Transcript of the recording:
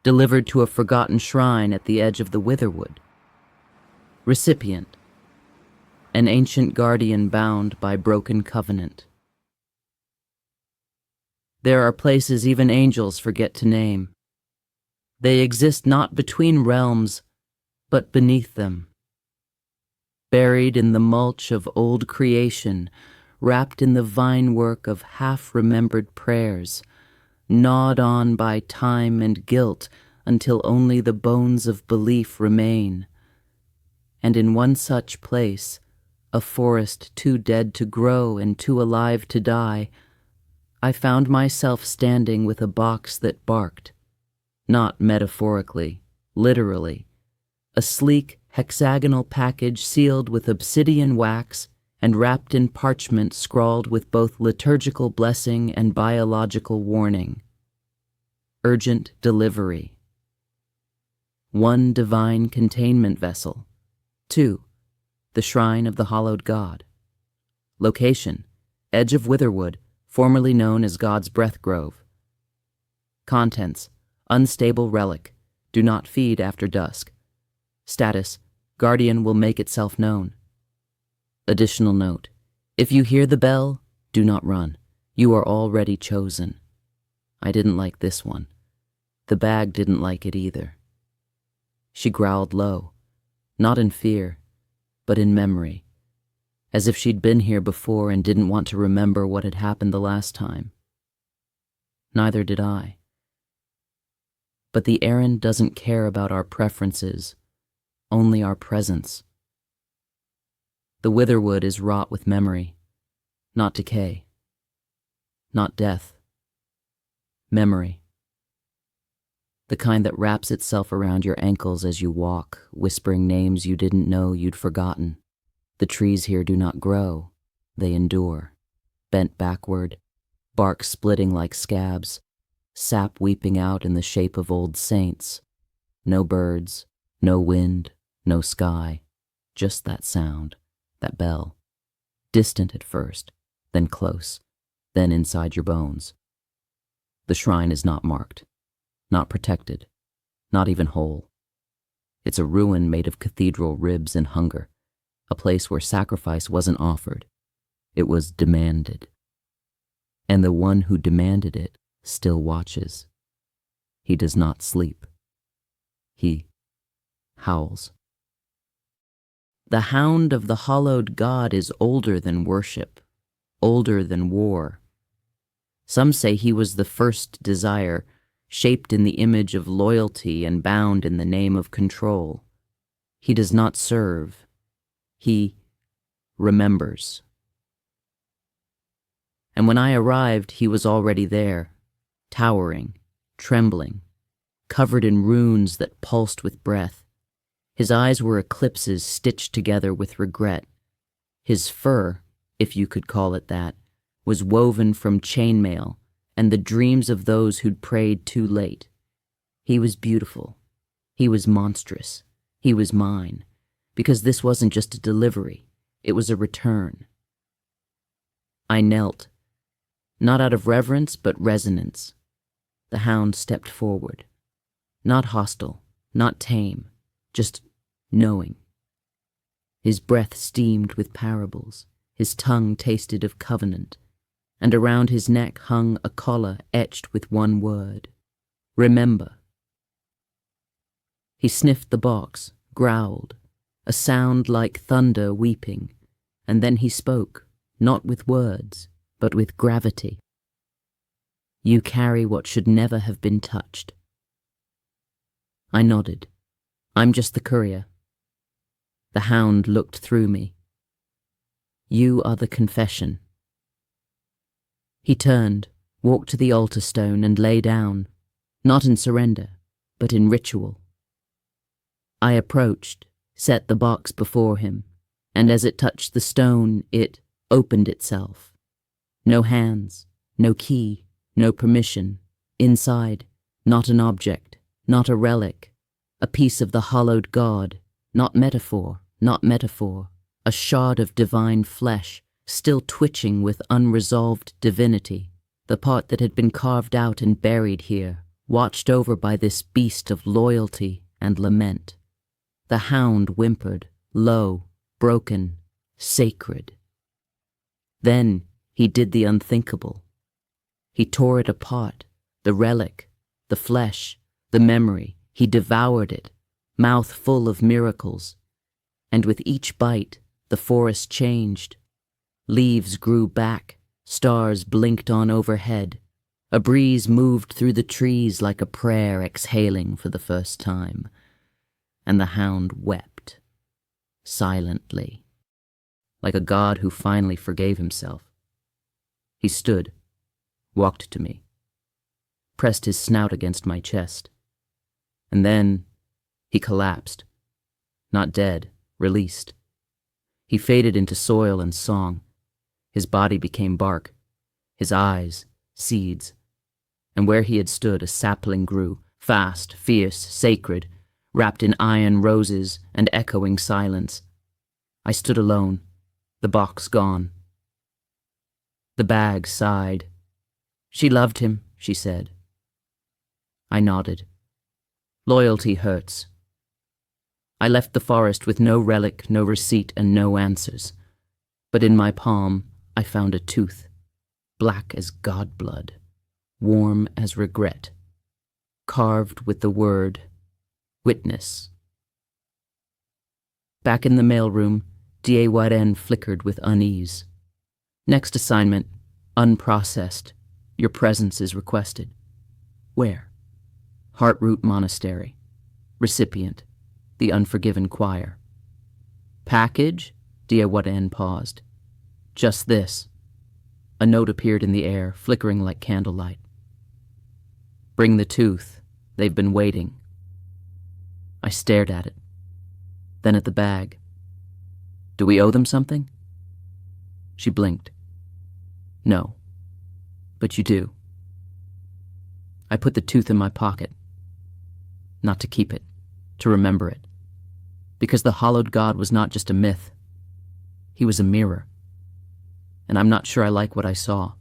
delivered to a forgotten shrine at the edge of the Witherwood. Recipient: an ancient guardian bound by broken covenant. There are places even angels forget to name. They exist not between realms, but beneath them. Buried in the mulch of old creation, wrapped in the vine-work of half-remembered prayers, gnawed on by time and guilt until only the bones of belief remain. And in one such place, a forest too dead to grow and too alive to die, I found myself standing with a box that barked, not metaphorically, literally, a sleek hexagonal package sealed with obsidian wax and wrapped in parchment scrawled with both liturgical blessing and biological warning. Urgent delivery. 1 divine containment vessel. 2. The Shrine of the Hallowed God. Location: edge of Witherwood, formerly known as God's Breath Grove. Contents: unstable relic. Do not feed after dusk. Status: guardian will make itself known. Additional note: if you hear the bell, do not run. You are already chosen. I didn't like this one. The bag didn't like it either. She growled low, not in fear, but in memory, as if she'd been here before and didn't want to remember what had happened the last time. Neither did I. But the Errand doesn't care about our preferences, only our presence. The Witherwood is wrought with memory, not decay, not death. Memory. The kind that wraps itself around your ankles as you walk, whispering names you didn't know you'd forgotten. The trees here do not grow, they endure, bent backward, bark splitting like scabs, sap weeping out in the shape of old saints. No birds, no wind, no sky, just that sound, that bell. Distant at first, then close, then inside your bones. The shrine is not marked, not protected, not even whole. It's a ruin made of cathedral ribs and hunger, a place where sacrifice wasn't offered, it was demanded. And the one who demanded it still watches. He does not sleep. He howls. The Hound of the Hallowed God is older than worship, older than war. Some say he was the first desire, shaped in the image of loyalty and bound in the name of control. He does not serve. He remembers. And when I arrived, he was already there, towering, trembling, covered in runes that pulsed with breath. His eyes were eclipses stitched together with regret. His fur, if you could call it that, was woven from chainmail and the dreams of those who'd prayed too late. He was beautiful. He was monstrous. He was mine. Because this wasn't just a delivery. It was a return. I knelt, not out of reverence but resonance. The Hound stepped forward. Not hostile, not tame, just knowing. His breath steamed with parables. His tongue tasted of covenant. And around his neck hung a collar etched with one word: remember. He sniffed the box, growled, a sound like thunder weeping, and then he spoke, not with words, but with gravity. You carry what should never have been touched. I nodded. I'm just the courier. The Hound looked through me. You are the confession. He turned, walked to the altar stone and lay down, not in surrender, but in ritual. I approached, set the box before him, and as it touched the stone, it opened itself. No hands, no key, no permission. Inside, not an object, not a relic, a piece of the hallowed God, not metaphor, a shard of divine flesh, still twitching with unresolved divinity, the part that had been carved out and buried here, watched over by this beast of loyalty and lament. The hound whimpered, low, broken, sacred. Then he did the unthinkable. He tore it apart, the relic, the flesh, the memory. He devoured it, mouth full of miracles. And with each bite, the forest changed. Leaves grew back, stars blinked on overhead. A breeze moved through the trees like a prayer exhaling for the first time. And the hound wept, silently, like a god who finally forgave himself. He stood, walked to me, pressed his snout against my chest. And then he collapsed, not dead, released. He faded into soil and song. His body became bark, his eyes, seeds. And where he had stood, a sapling grew, fast, fierce, sacred, wrapped in iron roses and echoing silence. I stood alone, the box gone. The bag sighed. She loved him, she said. I nodded. Loyalty hurts. I left the forest with no relic, no receipt, and no answers. But in my palm, I found a tooth, black as god blood, warm as regret, carved with the word, witness. Back in the mailroom, devours flickered with unease. Next assignment, unprocessed. Your presence is requested. Where? Heartroot Monastery. Recipient, the Unforgiven Choir. Package? devours paused. Just this. A note appeared in the air, flickering like candlelight. Bring the tooth. They've been waiting. I stared at it, then at the bag. Do we owe them something? She blinked. No, but you do. I put the tooth in my pocket. Not to keep it, to remember it. Because the hollowed god was not just a myth. He was a mirror. And I'm not sure I like what I saw.